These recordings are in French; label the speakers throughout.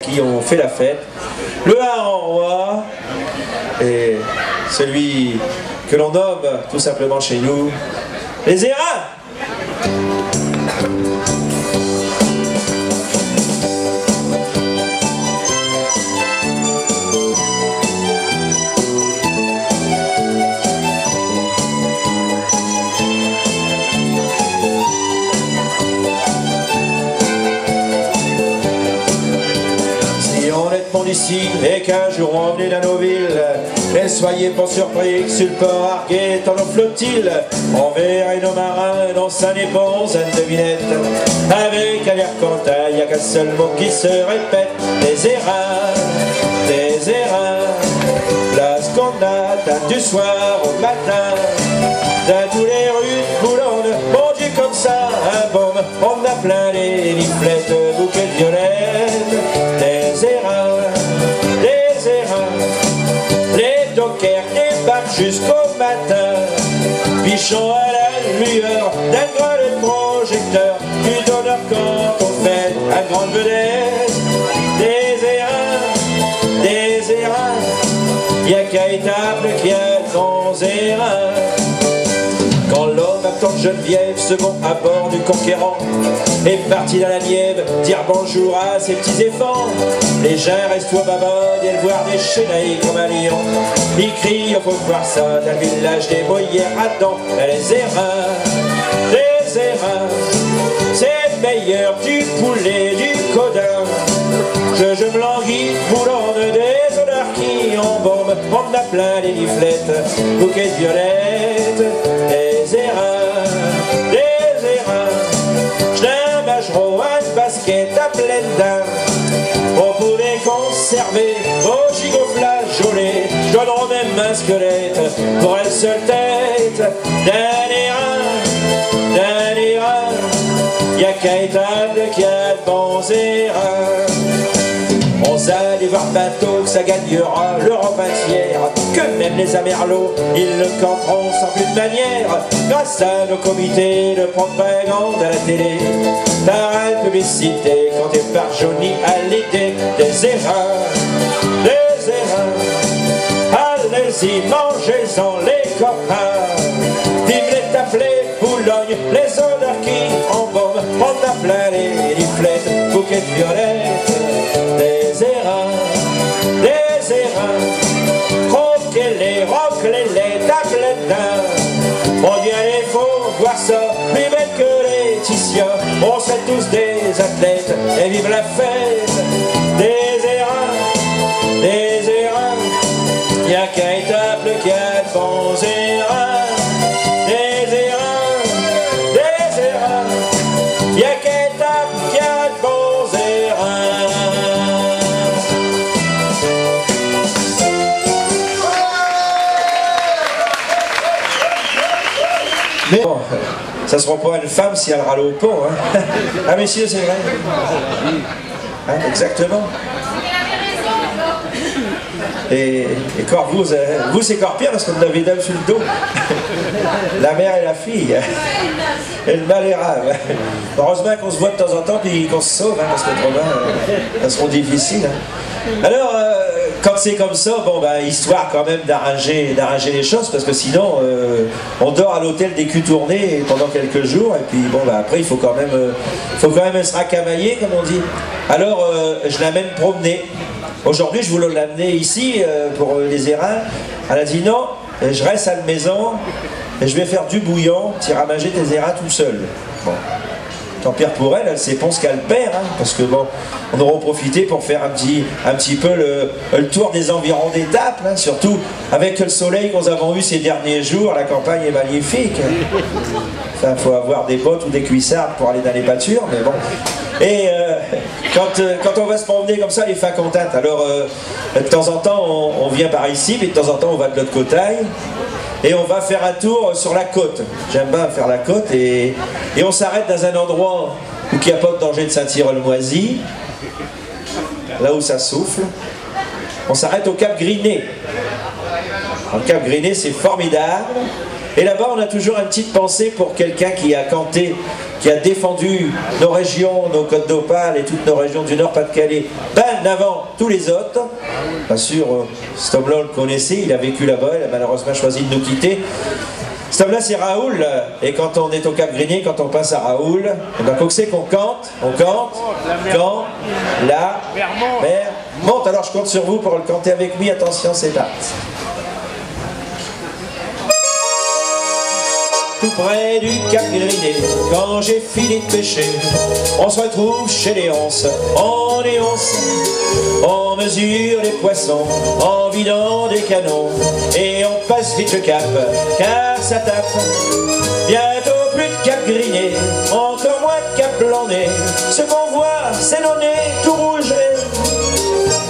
Speaker 1: qui ont fait la fête, le hareng roi et celui que l'on nomme tout simplement chez nous les Érins. Ici, et qu'un jour on venait dans nos villes, et soyez pas surpris que sur le port argué dans nos flottilles, on verrait nos marins dans sa éponge à devinette, avec un air cantin, il n'y a qu'un seul mot qui se répète, des Érins, place qu'on a du soir au matin, dans tous les rues de Boulogne, bon Dieu comme ça, un baume, on a plein les niflettes, bouquets de violettes, des Érins. Les dockers débarquent jusqu'au matin, pichant à la lueur d'un grelot de projecteur, du donneur quand on fait à grande vedette. Des Érins, y'a qu'à étable qu'il y a de bons Érins. Quand l'homme attend Geneviève, second à bord du Conquérant, est parti dans la Nièvre dire bonjour à ses petits éléphants. Les gens restent au babord et le voir des chenilles comme un lion. Ils crient, faut voir ça, dans le village des Boyères. Attends, les Érins, c'est meilleur du poulet, du codin. Je me languis, Boulogne, des odeurs qui embaument. On a plein les niflettes, bouquets de violettes. Des Érins, j'n'aime un basket à pleine dents. On pouvait conserver vos gigots flageolets, je donnerai même un squelette pour une seule tête. D'un Érin, y'a qu'à étable qu'il y a de bons Érins. On s'allait voir bateau que ça gagnera l'Europe entière, que même les Amerlots, ils le canteront sans plus de manière, grâce à nos comités de propagande à la télé. T'as une publicité quand t'es par Johnny à l'idée des Érins, allez-y, mangez-en les copains, vive les tablés, Boulogne, les odeurs qui embaument, on a plein les niflettes, bouquets de violettes. Des Érins, croquez les roclez-les, tablés d'un. On dit allez, faut voir ça, plus belle que Laetitia. On serait tous des athlètes, et vive la fête. Des Érins, y'a qu'à étable qu'il y a de bons Érins. Des Érins, y'a qu'à étable qu'il y a de bons Érins. Mais bon, ça se rend pas à une femme si elle râle au pont. Hein. Ah messieurs, c'est vrai. Hein, exactement. Et quand vous c'est encore pire parce qu'on a des dames sur le dos. La mère et la fille. Et le mal est rare. Heureusement qu'on se voit de temps en temps et qu'on se sauve, hein, parce qu'autrement, ça sera difficile. Hein. Alors, quand c'est comme ça, bon, bah, histoire quand même d'arranger les choses, parce que sinon, on dort à l'hôtel des culs tournés pendant quelques jours, et puis bon, bah, après, il faut quand même se racamailler, comme on dit. Alors, je l'amène promener. Aujourd'hui, je voulais l'amener ici pour les Érins. Elle a dit non, je reste à la maison et je vais faire du bouillon, tu ramager tes Érins tout seul. Bon. Tant pire pour elle, elle sait pas ce qu'elle perd, hein, parce que bon, on aura profité pour faire un petit peu le tour des environs d'étape, hein, surtout avec le soleil que nous avons eu ces derniers jours, la campagne est magnifique. Enfin, faut avoir des bottes ou des cuissardes pour aller dans les pâtures, mais bon. Et quand on va se promener comme ça, les fins contentes. Alors, de temps en temps, on vient par ici, puis de temps en temps, on va de l'autre côté. Et on va faire un tour sur la côte. J'aime bien faire la côte. Et on s'arrête dans un endroit où il n'y a pas de danger de Saint-Cyr-le-Moisy. Là où ça souffle. On s'arrête au Cap Griné. Le Cap Griné, c'est formidable. Et là-bas, on a toujours une petite pensée pour quelqu'un qui a canté, qui a défendu nos régions, nos Côtes d'Opale et toutes nos régions du Nord-Pas-de-Calais. Bam! bien avant tous les autres. Bien sûr, cet homme-là, on le connaissait, il a vécu là-bas, il a malheureusement choisi de nous quitter. Cet homme-là, c'est Raoul, et quand on est au Cap-Grinier, quand on passe à Raoul, donc on sait qu'on cante, quand la mer monte. Alors je compte sur vous pour le canter avec moi, attention, c'est parti. Tout près du Cap-Grinier, quand j'ai fini de pêcher, on se retrouve chez les onces, on est onces, on mesure les poissons en vidant des canons, et on passe vite le cap, car ça tape. Bientôt plus de Cap-Grinier, encore moins de Cap-Blanc-Nez, ce qu'on voit, c'est nos nez tout rouges.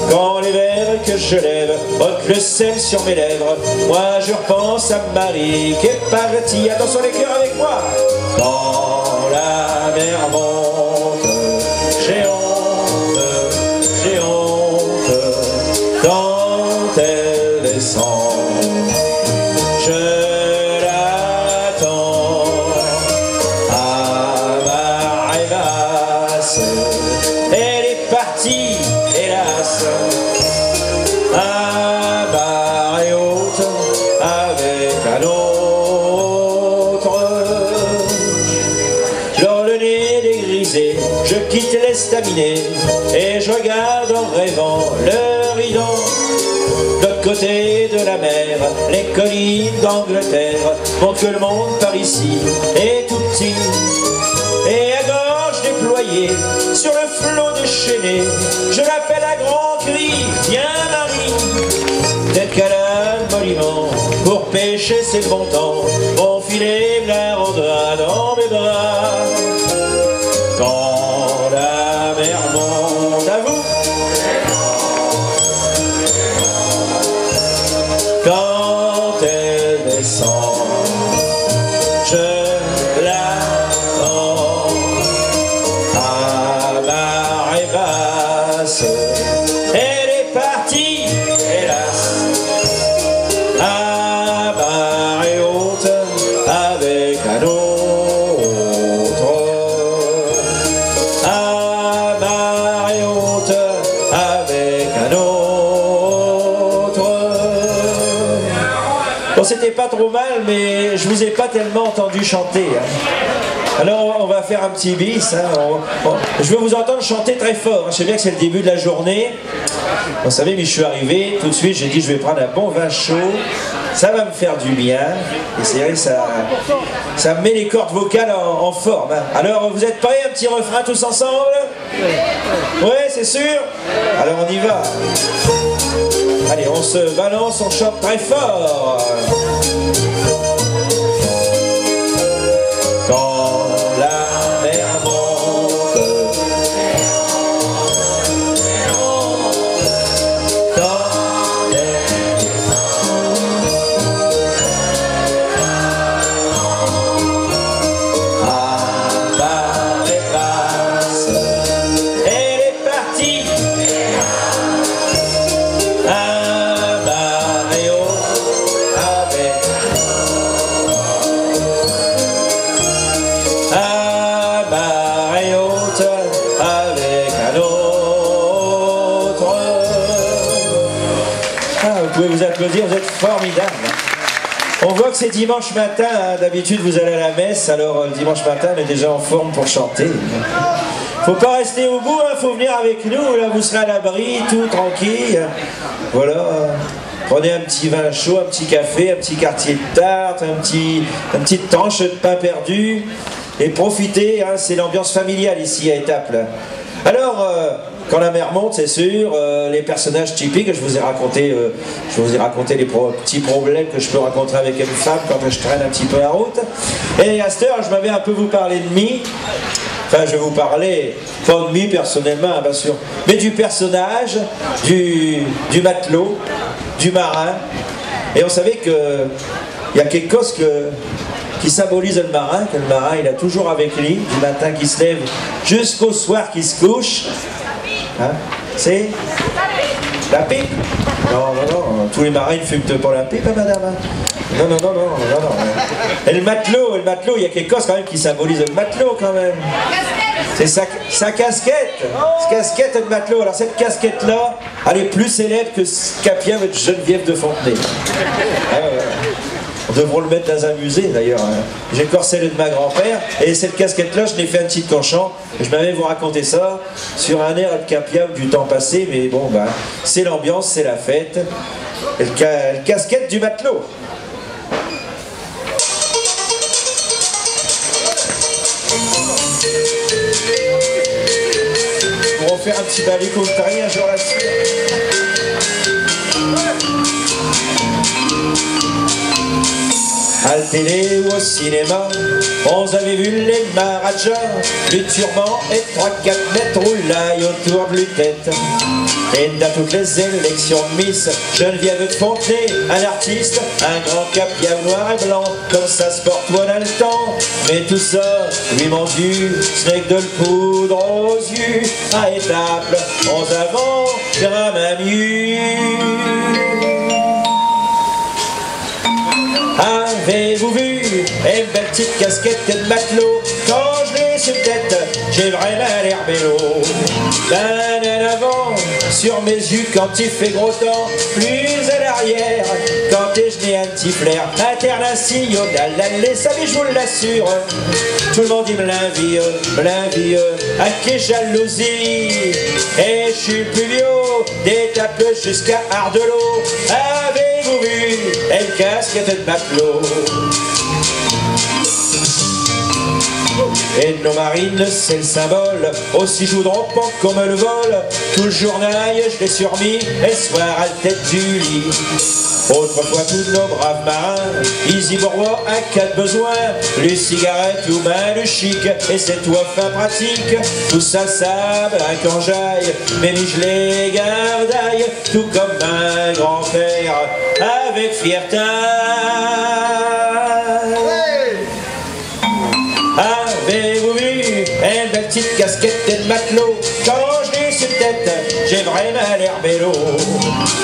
Speaker 1: Quand les verres que je lève ôtent le sel sur mes lèvres, moi je repense à Marie qui est partie. Attention les cœurs avec moi. Quand la mer monte, j'ai honte. Quand elle descend, je l'attends à marée basse. Elle est partie, hélas, à marée haute avec un autre. Dans le nez dégrisé, je quitte l'estaminet et je regarde en rêvant l'horizon. De l'autre côté de la mer, les collines d'Angleterre montrent que le monde par ici est tout petit. Et à gorge déployée, sur le flot déchaîné, je l'appelle à grands cris, viens Marie. Peut-être qu'elle a un monument, pour pêcher c'est le bon temps, mon filet me la rendra dans mes bras. Quand la mer monte, à vous. Quand elle descend, je l'attends à marée basse. Elle est partie, hélas, à marée haute avec un autre. À marée haute avec un autre. Bon, c'était pas trop mal, mais je vous ai pas tellement entendu chanter. Hein. Alors on va faire un petit bis. Hein. Je veux vous entendre chanter très fort. Hein. Je sais bien que c'est le début de la journée. Vous savez, mais je suis arrivé, tout de suite j'ai dit je vais prendre un bon vin chaud. Ça va me faire du bien. Et c'est vrai que ça me met les cordes vocales en forme. Hein. Alors vous êtes prêts? Un petit refrain tous ensemble? Ouais, c'est sûr? Alors on y va. Allez, on se balance, on chante très fort. Quand la mer monte, quand elle descend, à marée basse, elle est partie. À marée haute avec un autre. Ah, vous pouvez vous applaudir, vous êtes formidables. On voit que c'est dimanche matin, hein. D'habitude vous allez à la messe, alors le dimanche matin on est déjà en forme pour chanter. Faut pas rester au bout, hein. Faut venir avec nous, là vous serez à l'abri, tout tranquille. Voilà. Prenez un petit vin chaud, un petit café, un petit quartier de tarte, une petite tranche de pain perdu. Et profitez, hein, c'est l'ambiance familiale ici à Étaples. Alors, quand la mer monte, c'est sûr, les personnages typiques, je vous ai raconté les petits problèmes que je peux rencontrer avec une femme quand je traîne un petit peu la route. Et à cette heure, je m'avais un peu vous parler de mi. Enfin, je vais vous parler, pas de mi personnellement, bien sûr, mais du personnage, du matelot, du marin. Et on savait qu'il y a quelque chose qui symbolise le marin, que le marin il a toujours avec lui, du matin qui se lève jusqu'au soir qui se couche. Hein, c'est La pipe? Non, non, non, tous les marins ne fument pas la pipe, hein, madame. Non, non, non, non, non, non. Et le matelot, il y a quelque chose quand même qui symbolise le matelot quand même. C'est sa casquette, sa casquette de matelot. Alors cette casquette-là, elle est plus célèbre que Scapia de Geneviève de Fontenay. On devrait le mettre dans un musée d'ailleurs. J'ai encore celle de ma grand-père, et cette casquette-là, je l'ai fait un petit canchant. Je m'avais vous raconter ça sur un air de Capia du temps passé, mais bon, bah, c'est l'ambiance, c'est la fête. Et le casquette du matelot. Pour en faire un petit ballet country un jour là-dessus. À la télé ou au cinéma, on avait vu les Maharajas, le turban et 3-4 mètres roulaille autour de l'utette. Et dans toutes les élections de Miss, Geneviève de Fontenay, un artiste, un grand Capia noir et blanc, comme ça se porte dans le temps. Mais tout ça, lui mon Dieu, ce n'est que de le poudre aux yeux. À étapes, 11 avant, gramme à mieux. Avez-vous vu une belle petite casquette de matelot? Quand je l'ai sur tête, j'ai vraiment l'air bélo. Ben en avant, sur mes yeux quand il fait gros temps, plus à l'arrière, quand je n'ai un petit flair international, ça je vous l'assure. Tout le monde dit me l'envie, à qui jalousie. Et je suis plus vieux, des tapes jusqu'à Ardelot. Avez-vous vu une casquette de matelot? Et nos marines, c'est le symbole, aussi je voudrais pas qu'on me le vole. Tout le journal, je l'ai surmis, et soir à la tête du lit. Autrefois, tous nos braves marins, ils y bourroient à cas de besoin, les cigarettes ou ben le chic, et cette fin pratique. Tout ça, ça, ben quand j'aille, mais je les gardaille, tout comme un grand-père, avec fierté. Avez-vous vu une belle petite casquette de matelot? Quand je l'ai sur tête, j'ai vraiment l'air bélo.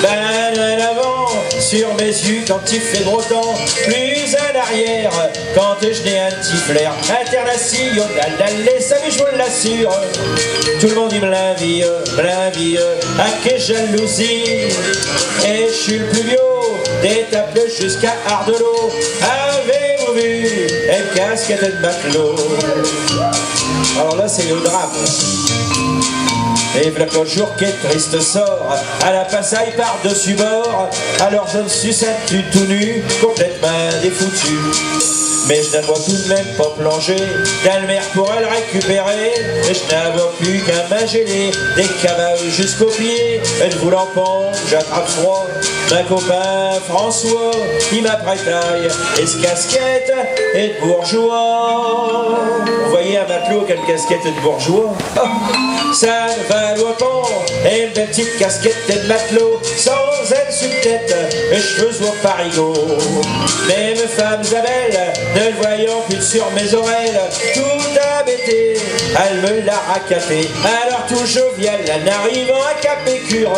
Speaker 1: Ben en avant, sur mes yeux quand il fait gros temps, plus en arrière, quand je n'ai un petit flair international, ça je vous l'assure. Tout le monde dit me l'envie, à quelle jalousie. Et je suis le plus vieux, des tables jusqu'à Ardelot. Avez-vous vu une casquette de matelot? Alors là c'est le drame. Et voilà qu'un jour qu'est triste sort, à la passaille par-dessus bord, alors je me suis senti tout nu, complètement défoutu. Mais je n'avoue tout de même pas plonger dans le mer pour le récupérer. Et je n'avoue plus qu'à m'ingéler des cabales jusqu'aux pieds. Et de voulant pendre, j'attrape froid. Ma copain François, il m'apprêtaille et ce casquette et de bourgeois. Vous voyez un matelot qui a une casquette de bourgeois? Oh, ça ne valoit pas. Et une belle petite casquette de matelot, sans elle sur tête, les cheveux soient parigots. Mais mes femmes Isabelle, ne le voyant plus sur mes oreilles, tout abêté, elle me l'a racaté. Alors tout jovial, en arrivant à Cap-Écure,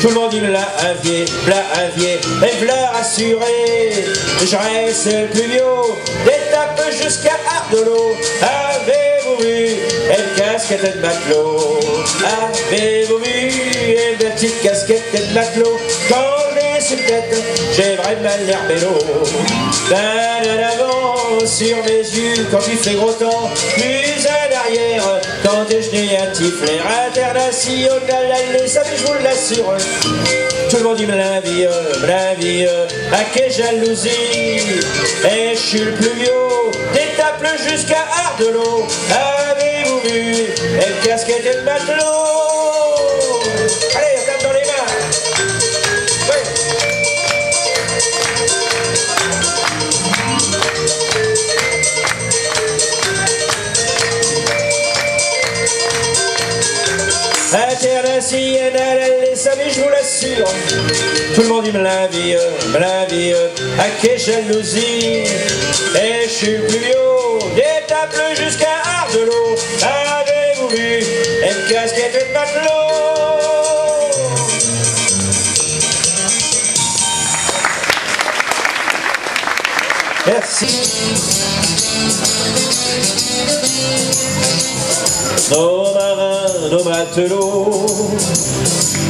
Speaker 1: tout le monde il me l'a envié, et me l'a rassuré. Je reste le plus vieux, des tapes jusqu'à Ardelot. Avez-vous vu une casquette de matelot? Avez-vous vu une petite casquette de matelot? Quand je l'ai sur tête, j'ai vraiment l'air bélo. Ben en avant, sur mes yeux, quand il fait gros temps, plus en arrière, quand je n'ai un petit flair international, ça je vous l'assure. Tout le monde dit me l'envie, à quelle jalousie. Et je suis le plus vieux, des tapes jusqu'à Ardelot. Avez-vous vu une casquette de matelot? Allez, on tape dans les mains. Ouais. International, ça mais je vous l'assure. Tout le monde dit me l'envie, à quelle jalousie. Et je suis plus vieux, des tapes jusqu'à Ardelot. Avez-vous vu une casquette de matelot? Merci. Nos marins, nos matelots,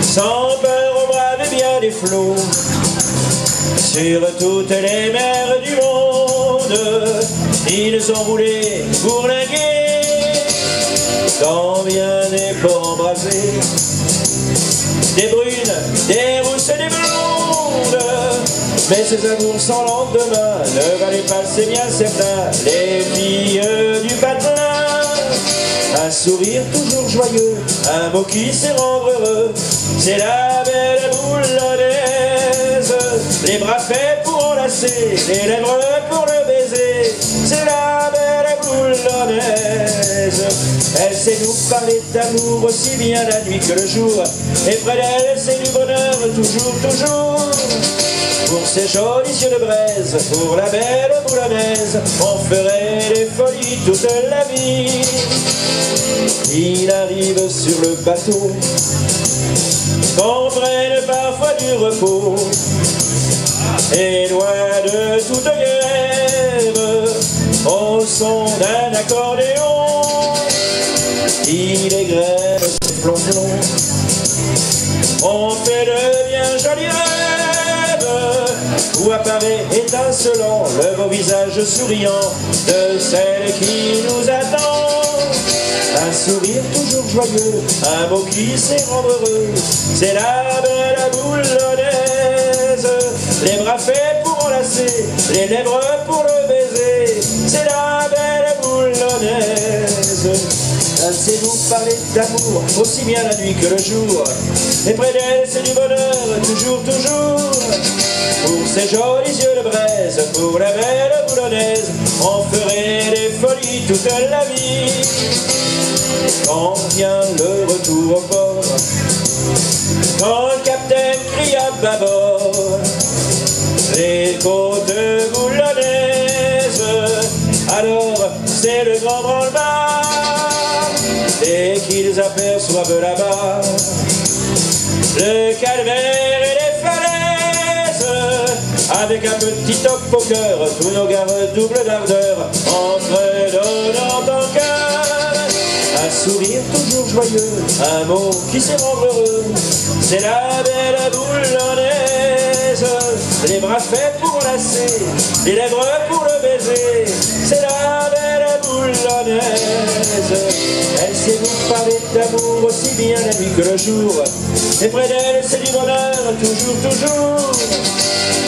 Speaker 1: sans peur ont bravé bien les flots, sur toutes les mers du monde, ils ont roulé bourlingués, dans bien des ports embrasés, des brunes, des rousses et des blondes. Mais ces amours sans lendemain ne valaient pas, c'est bien certain, les filles du patelin. Un sourire toujours joyeux, un mot qui sait rendre heureux, c'est la belle boulonnaise. Les bras faits pour enlacer, les lèvres pour le baiser, c'est la belle boulonnaise. Elle sait nous parler d'amour aussi bien la nuit que le jour, et près d'elle c'est du bonheur toujours, toujours. Pour ces jolis yeux de braise, pour la belle boulonnaise, on ferait des folies toute la vie. Il arrive sur le bateau qu'on prenne parfois du repos, et loin de toute grève, au son d'un accordéon, il est grève ce plomb-plomb. On fait de bien jolis rêves, où apparaît étincelant le beau visage souriant de celle qui nous attend. Un sourire toujours joyeux, un mot qui sait rendre heureux, c'est la belle boulonnaise. Les bras faits pour enlacer, les lèvres pour le baiser, c'est la belle boulonnaise. Elle sait nous parler d'amour, aussi bien la nuit que le jour, et près d'elle c'est du bonheur, toujours, toujours. Pour ces jolis yeux de braise, pour la belle boulonnaise, on ferait des folies toute la vie. Quand vient le retour au port, quand le capitaine crie à bâbord, les côtes boulonnaises, alors c'est le grand branle-bas. Dès qu'ils aperçoivent là-bas le calvaire et les falaises, avec un petit top au cœur, tous nos gars redoublent d'ardeur, en fredonnant en cœur. Un sourire toujours joyeux, un mot qui sait rendre heureux, c'est la belle boulonnaise. Les bras faits pour enlacer, les lèvres pour le baiser, c'est la belle boulonnaise. Elle sait nous parler d'amour aussi bien la nuit que le jour, et près d'elle c'est du bonheur toujours, toujours.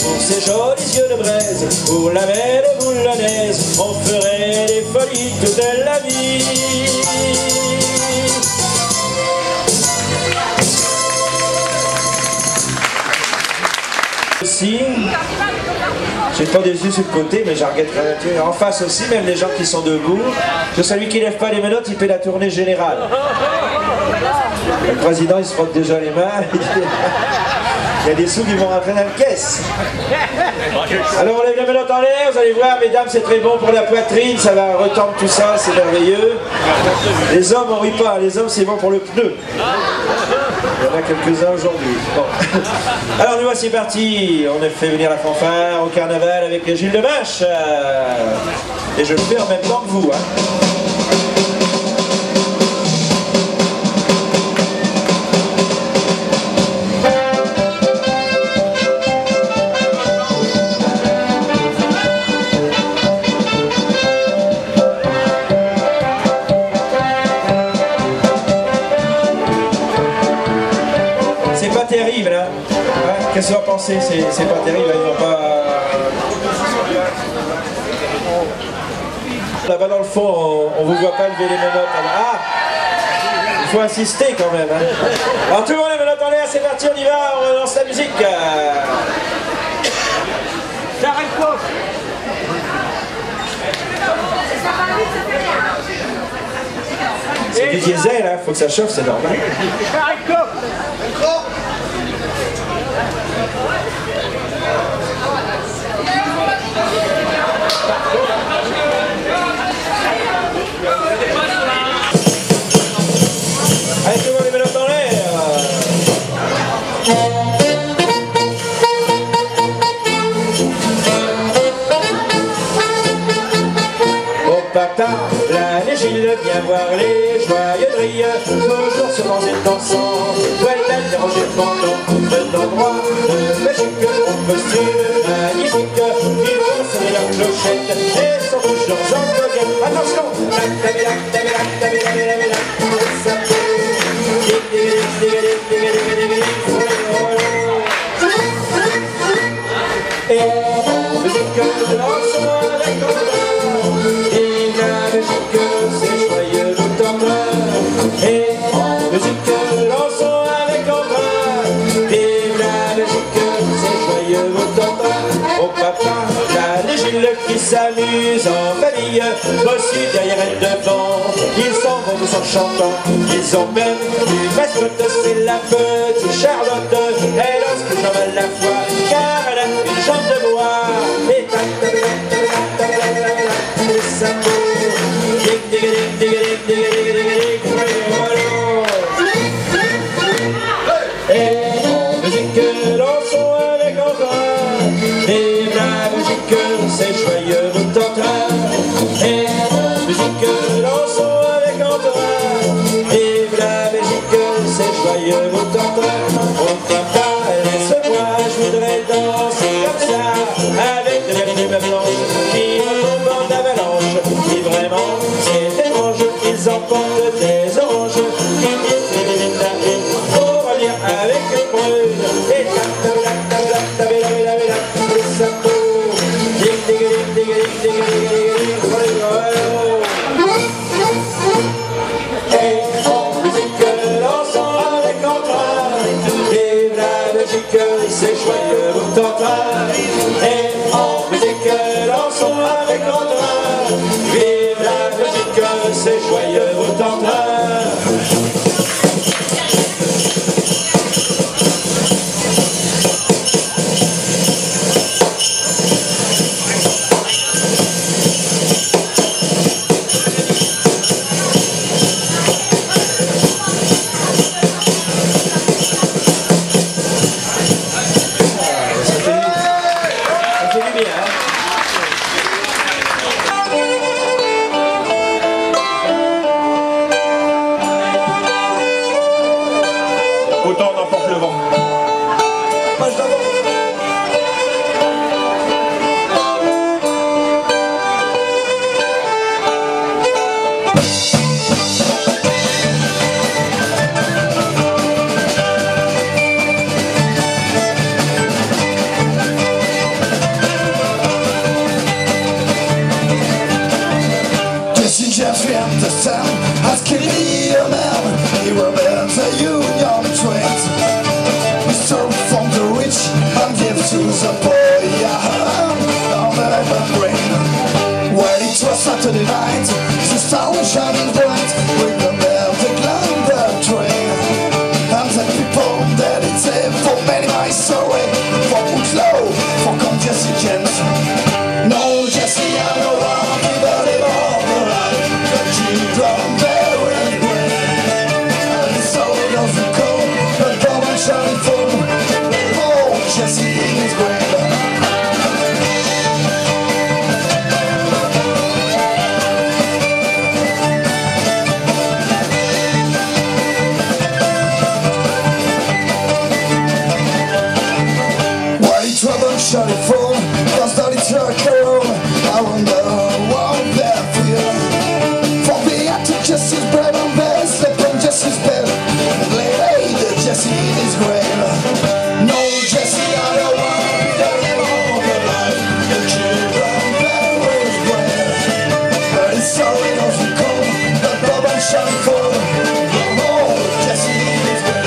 Speaker 1: Pour ces jolis yeux de braise, pour la belle boulonnaise, on ferait des folies toute la vie. Aussi, j'ai pas des yeux sur le côté, mais j'en regrette quand même. En face aussi, même les gens qui sont debout, que celui qui lève pas les menottes, il fait la tournée générale. Le président, il se frotte déjà les mains. Il y a des sous qui vont rentrer dans la caisse. Alors on lève les menottes en l'air, vous allez voir, mesdames, c'est très bon pour la poitrine, ça va retendre tout ça, c'est merveilleux. Les hommes, on rit pas, les hommes, c'est bon pour le pneu. Il y en a quelques-uns aujourd'hui. Bon. Alors nous voici partis, on a fait venir la fanfare au carnaval avec les Gilles de Vache. Et je le fais en même temps que vous. Terrible, hein? Qu'est-ce que vous en pensez? C'est pas terrible, ils vont pas... Là-bas dans le fond, on vous voit pas lever les menottes. Ah! Il faut insister quand même, hein? Alors tout le monde les menottes en l'air, c'est parti, on y va, on lance la musique. C'est du diesel, hein? Faut que ça chauffe, c'est normal. Allez, tout le monde les menottes dans l'air. papa, l'année Gilles vient voir les joyeux drilles, toujours se manger dansant, toilette déranger le canton, d'un endroit de Belgique, au costume magnifique, ils vont sonner leur clochette et sont toujours en goguette. Attention! Et en musique, dansons avec Quentin, et la musique, c'est joyeux d'automne. Et en musique, dansons avec Quentin, et la musique, c'est joyeux d'automne. Oh papa, la Gilles qui s'amuse en famille, reçu derrière elle devant, ils s'en vont tous en chantant. Ils ont même une mascotte, c'est la petite Charlotte, elle ose que j'en à la fois, car elle a une jambe de bois. Et le sabot, et en musique, dansons avec Antoine, et la musique, c'est joyeux d'automne. Et en musique, dansons avec Antoine, et la musique, c'est joyeux d'automne. Oh papa, laisse-moi, je voudrais danser comme ça, avec de la lumière blanche qui me tombe en avalanche. Et vraiment, c'est étrange, ils emportent des oranges, ils disent et pour revenir avec une brune. Et le sabot, et en musique, dansons avec Antoine, et la musique, c'est joyeux d'automne. Et en musique, dansons avec Antoine, et la musique, c'est joyeux d'automne.
Speaker 2: Autant n'emporte le vent.
Speaker 3: Just understand, as killing a man, he will build a union trains. We start from the rich and give to the poor, on the brain. Well, it was Saturday night, the sun shining bright, with the melted lamp train. And the people that it's for many miles away, for Woodlow, for come Jesse James. No, Jesse, I know I'm the children very great, and the soul doesn't come, but come and shine for. Oh, Jesse is great. Why did trouble shut it for? Cause that it's your carol. I wonder what that feels. Jesse's bread on bed, slept on Jesse's bed. Lady, Jesse in his grave. No, Jesse, I don't want to be there all the life. The children better with his grave. But it's sorry, doesn't come, the Bob and shine for. Oh, Jesse in his grave.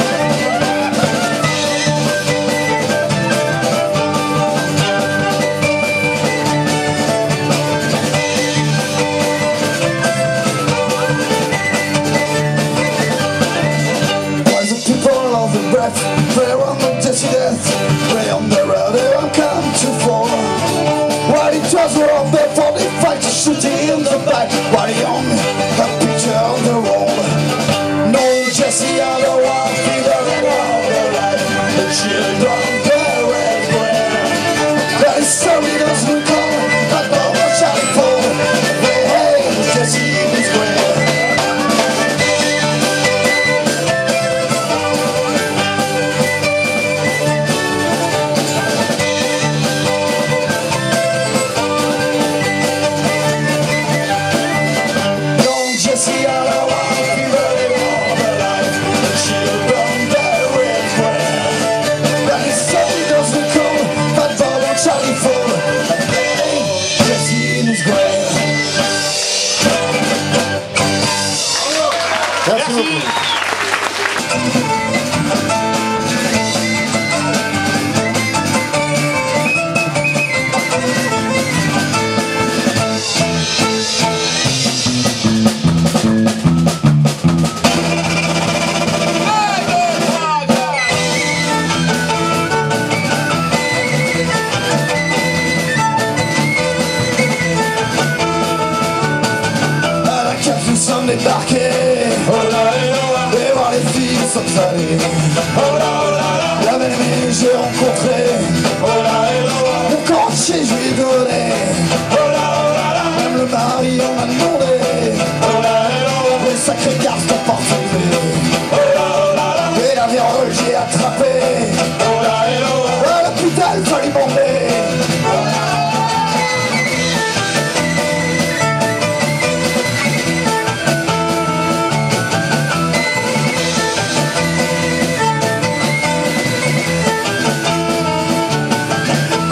Speaker 3: vallées. La même année j'ai rencontré mon cantier, je lui ai donné. Même le mari on m'a demandé les sacrés garçons parfumés. Et la vérole j'ai attrapé. À l'hôpital fallait m'emmener.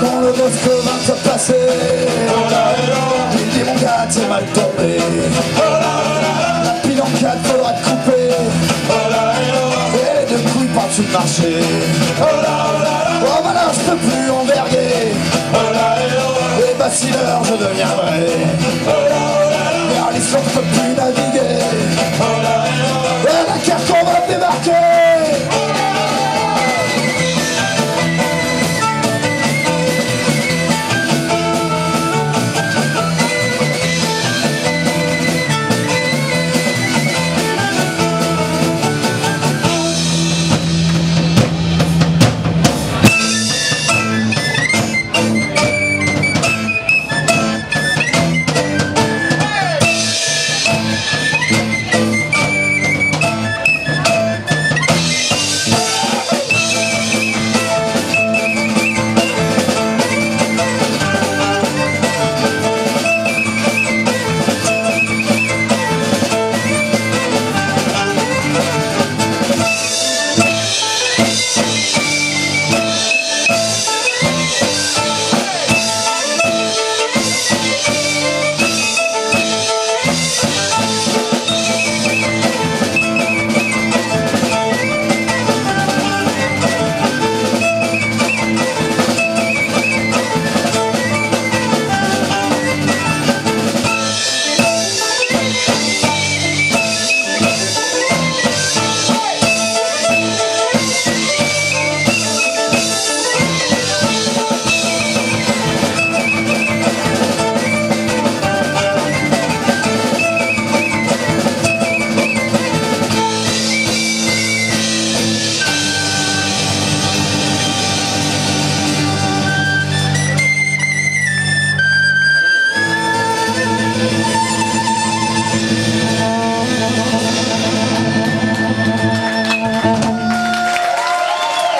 Speaker 3: Quand le Moscovin te passé, il dit mon gars t'es mal tombé. La pile en 4 faudra te couper. Et les deux couilles par-dessus le marché. Oh maintenant je peux plus enverguer. Et bassineur je deviendrai. Vers l'Islande je peux plus naviguer. Et la carte on va débarquer.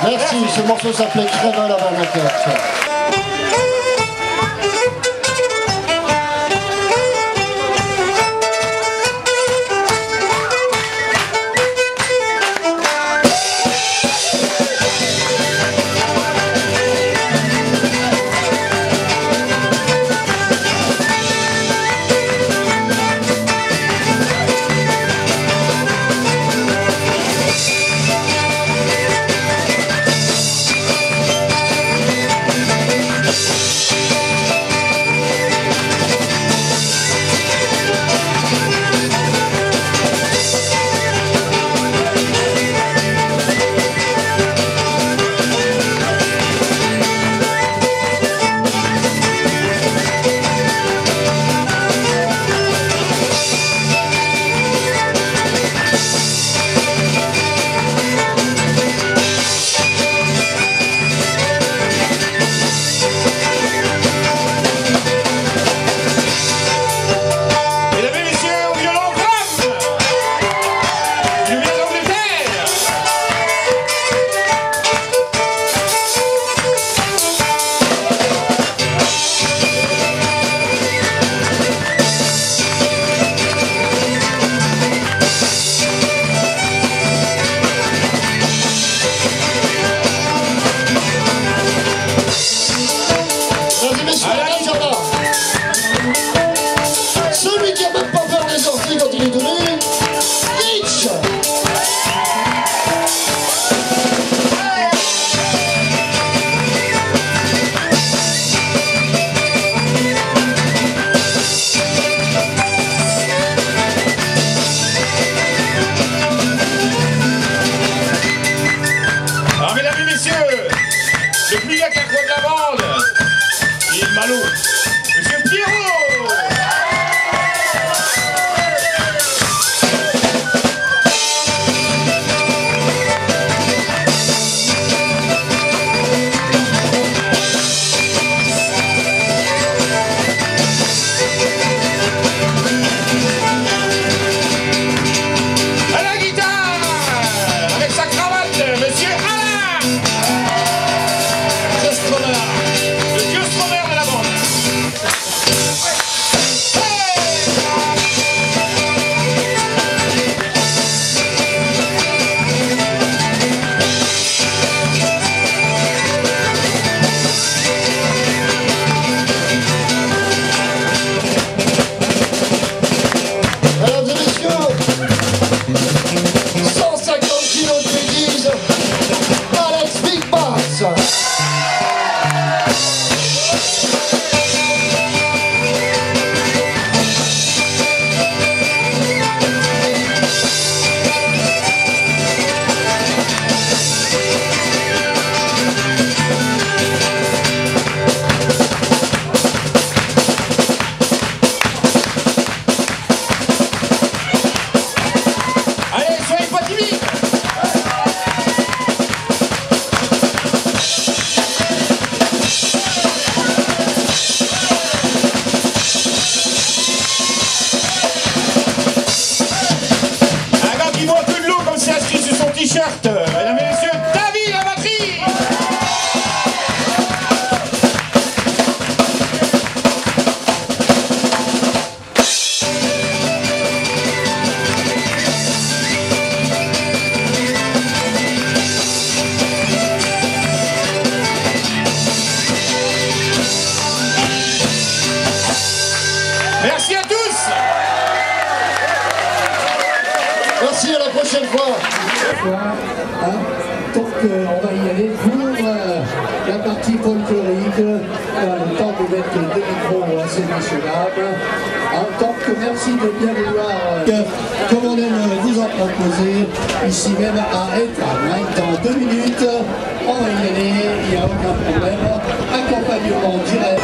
Speaker 4: Merci, ce morceau s'appelait Créole à Banaquette. Celui qui a même pas peur des sorties quand il est donné, Nietzsche.
Speaker 2: Alors mesdames et messieurs, le plus gars qu'à quoi de la bande, il est le malot, Monsieur Pierrot. T-shirt, mesdames et messieurs, David la batterie. Merci à tous.
Speaker 4: Merci, à la prochaine fois.
Speaker 5: Donc on va y aller pour la partie folklorique, le temps de mettre des micros assez nationales. Donc merci de bien vouloir, comme on aime vous en proposer, ici même à Étang. Dans 2 minutes, on va y aller, il n'y a aucun problème. Accompagnement direct.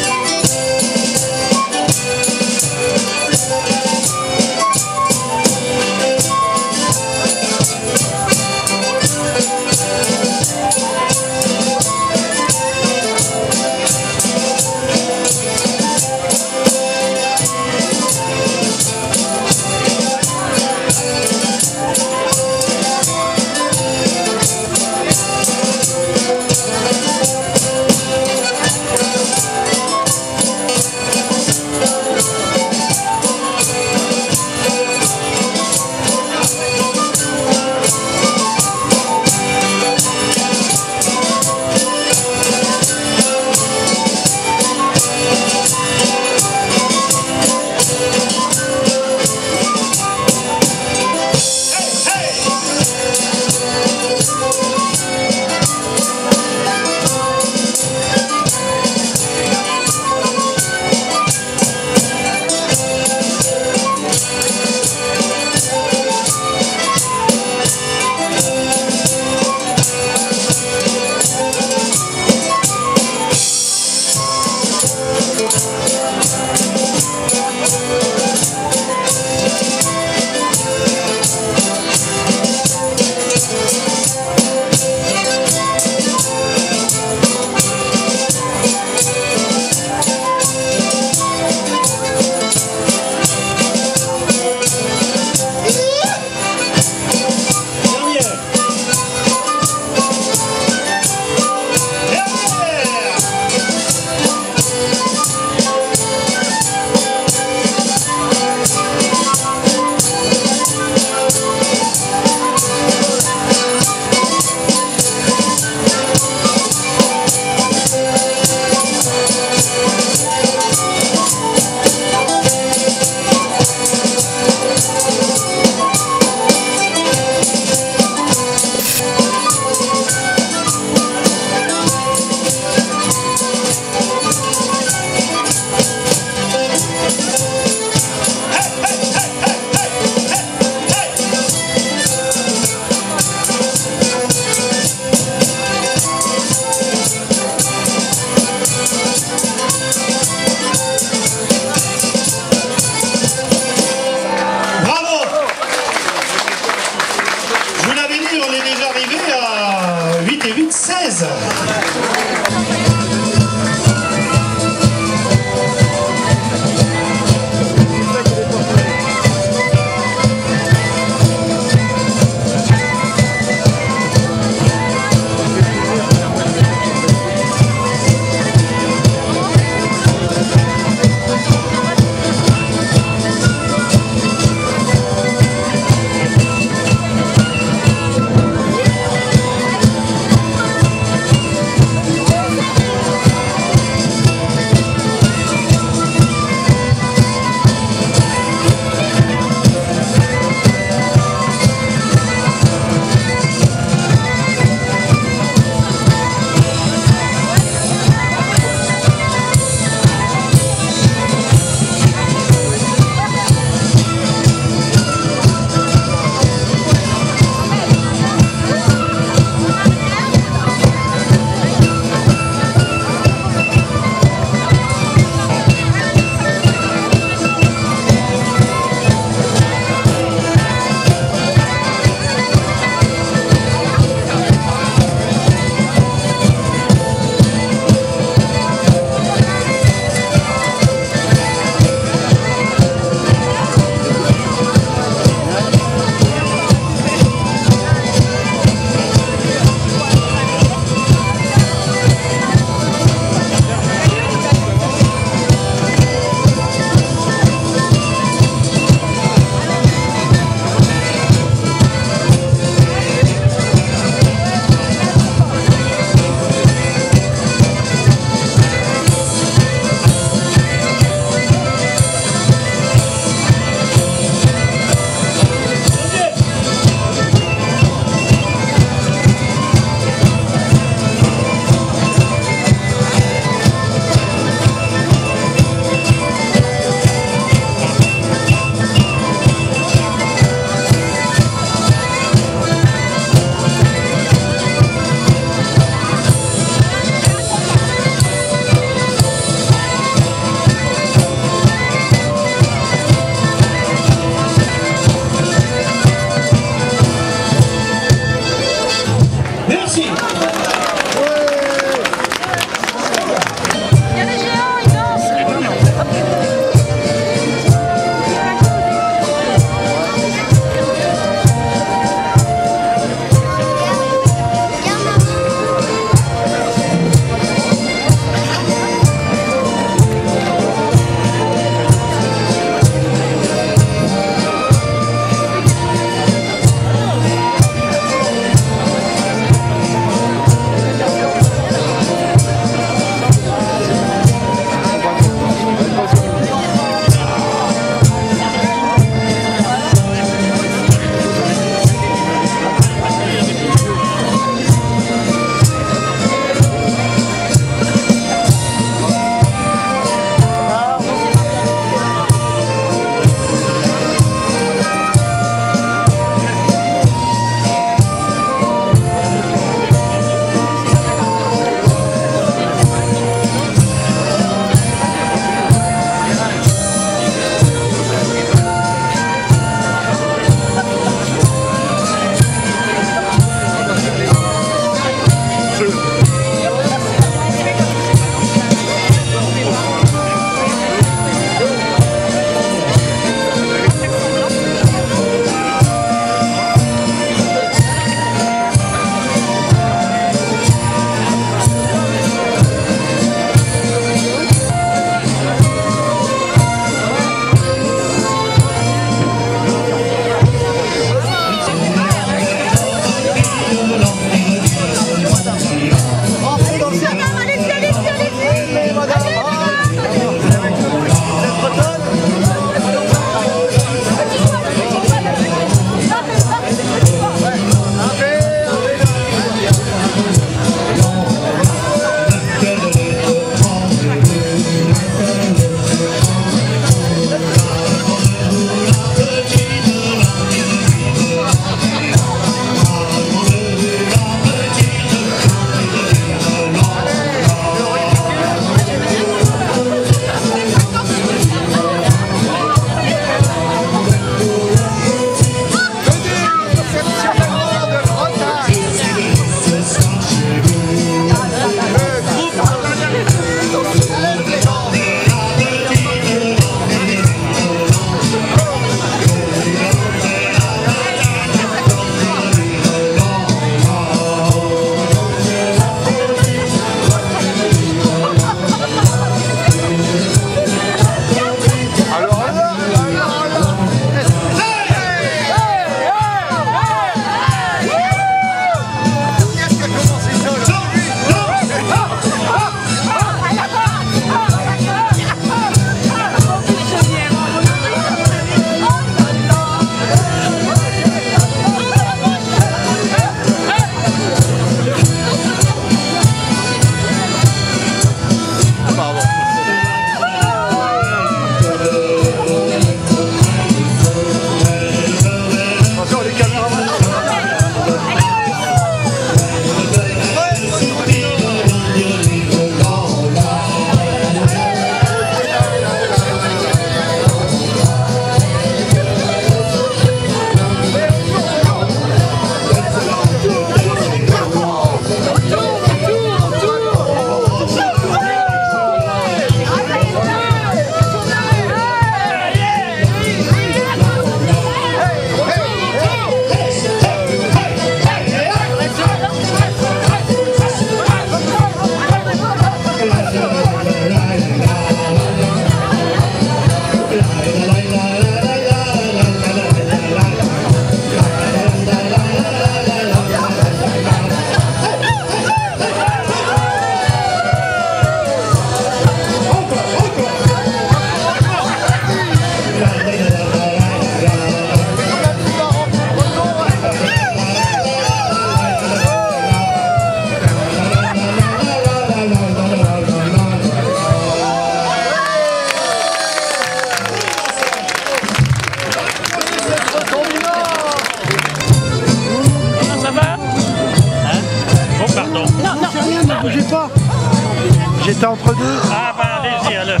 Speaker 6: T'étais entre deux?
Speaker 7: Ah bah allez-y alors.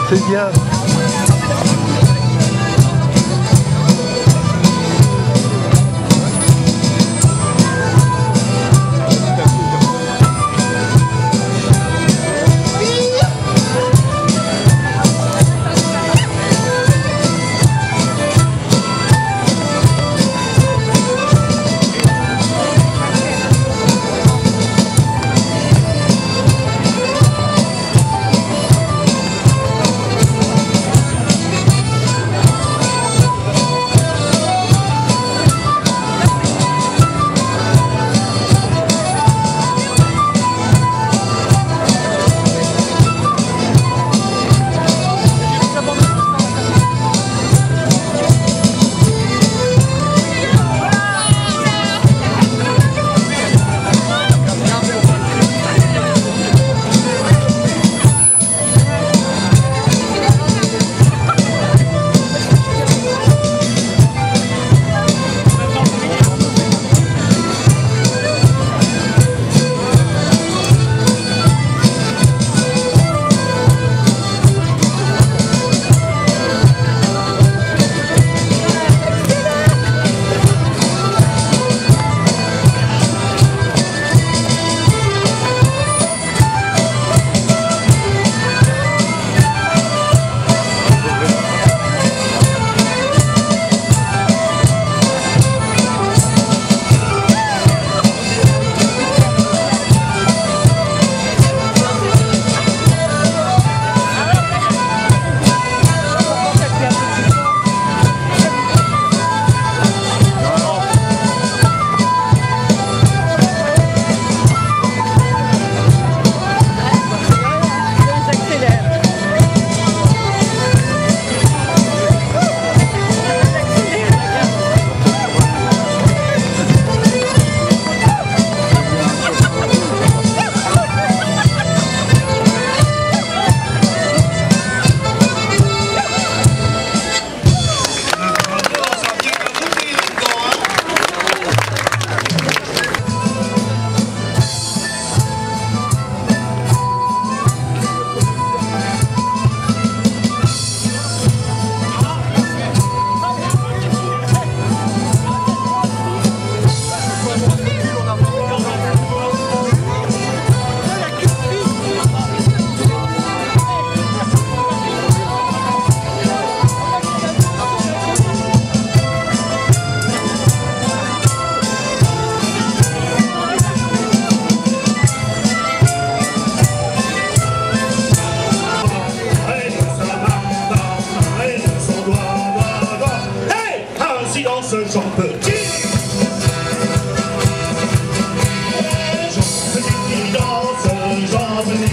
Speaker 6: C'est bien.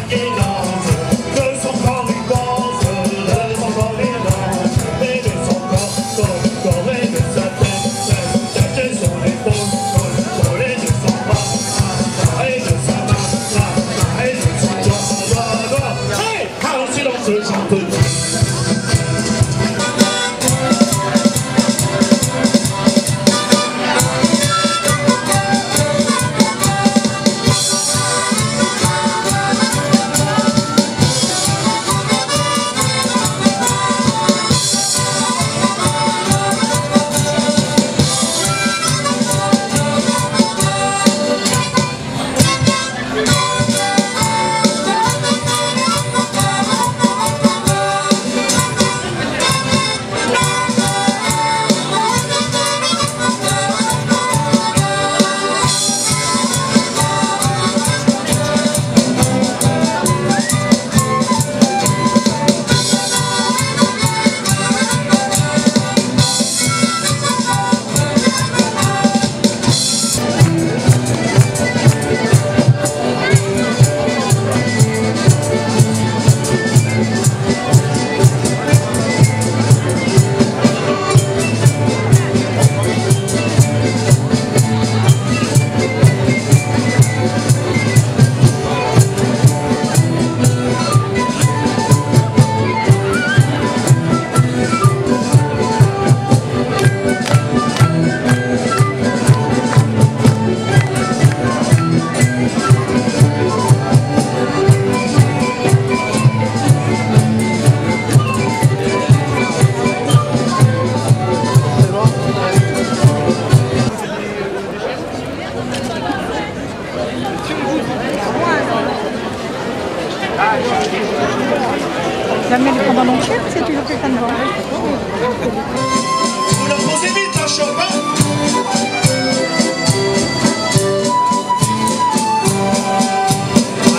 Speaker 3: Hey,
Speaker 6: Jamais les prendre en entier, c'est toujours quelqu'un devant.
Speaker 2: Vous leur posez vite la chope, hein?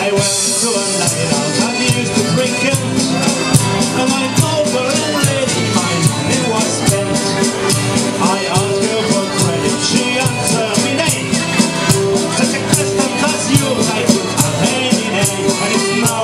Speaker 2: I went to a night out and used to drink it, and I told the lady my money was spent. I asked her for credit, she answered me nay. Such a custom as yours I could have any day, and it's no,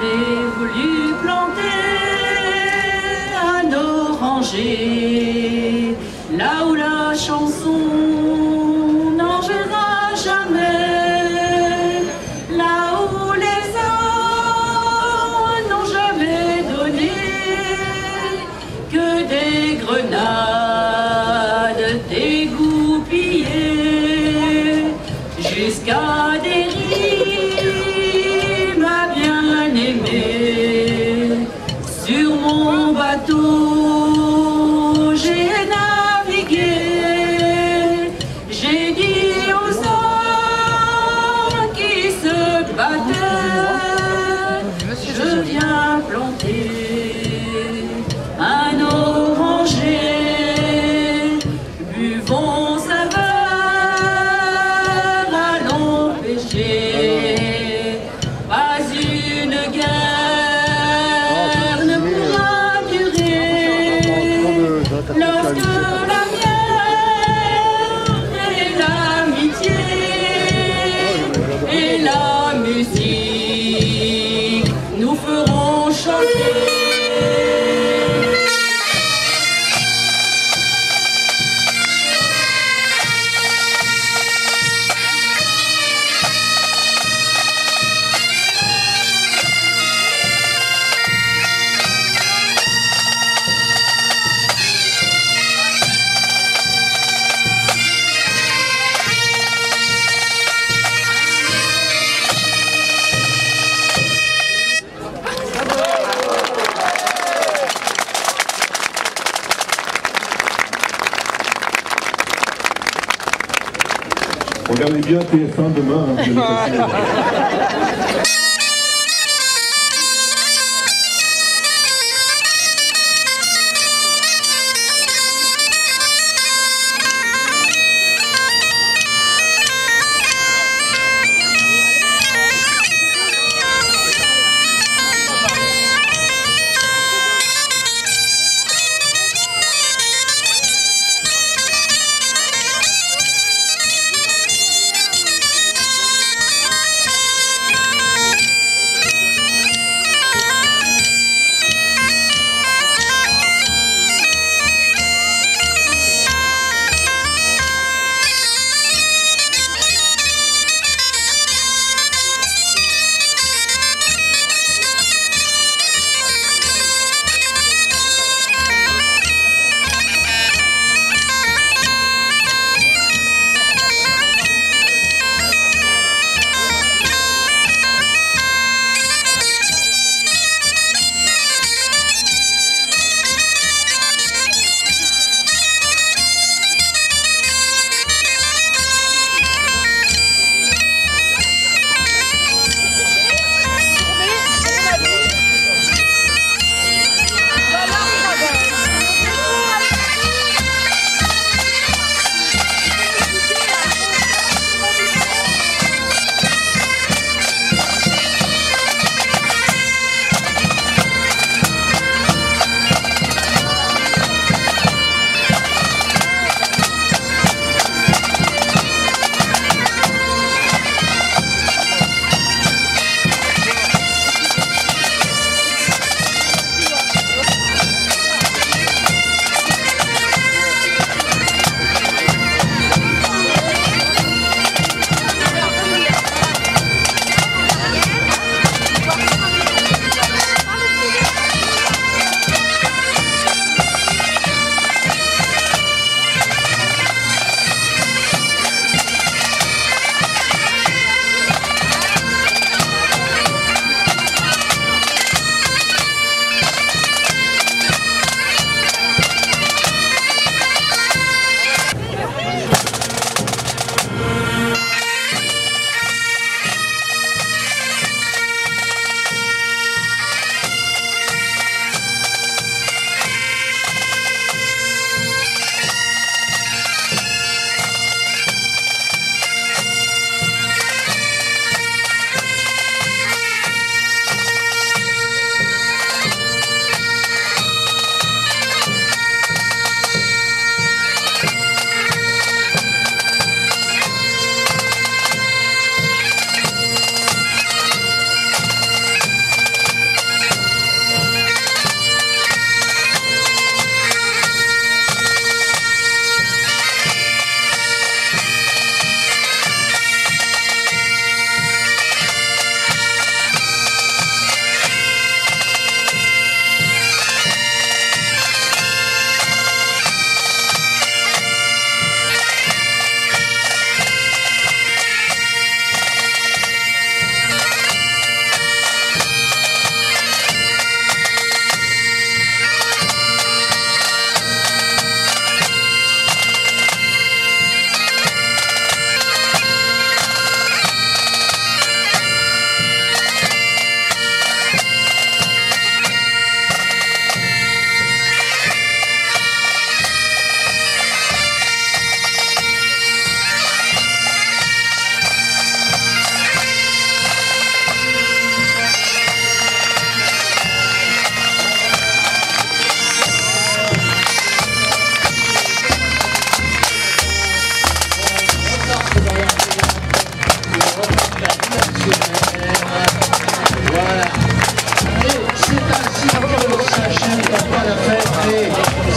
Speaker 7: J'avais voulu planter un oranger là où la chanson n'en verra jamais, là où les hommes n'ont jamais donné que des grenades dégoupillées jusqu'à des rimes à bien-aimé. Sur mon bateau j'ai navigué, j'ai dit aux hommes qui se battaient, je viens planter un oranger, buvons sa saveur, allons pêcher, pas une guerre ne pourra durer, lorsque la bière et l'amitié et la musique nous feront chanter.
Speaker 8: Regardez bien TF1 demain. Hein,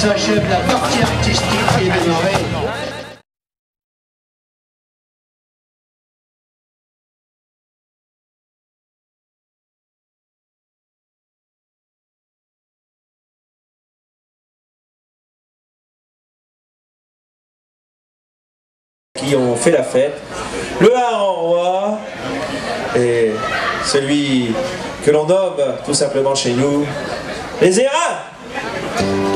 Speaker 5: s'achève la partie artistique qui est démarrée.
Speaker 1: Qui ont fait la fête. Le hareng roi et celui que l'on nomme tout simplement chez nous les Érins.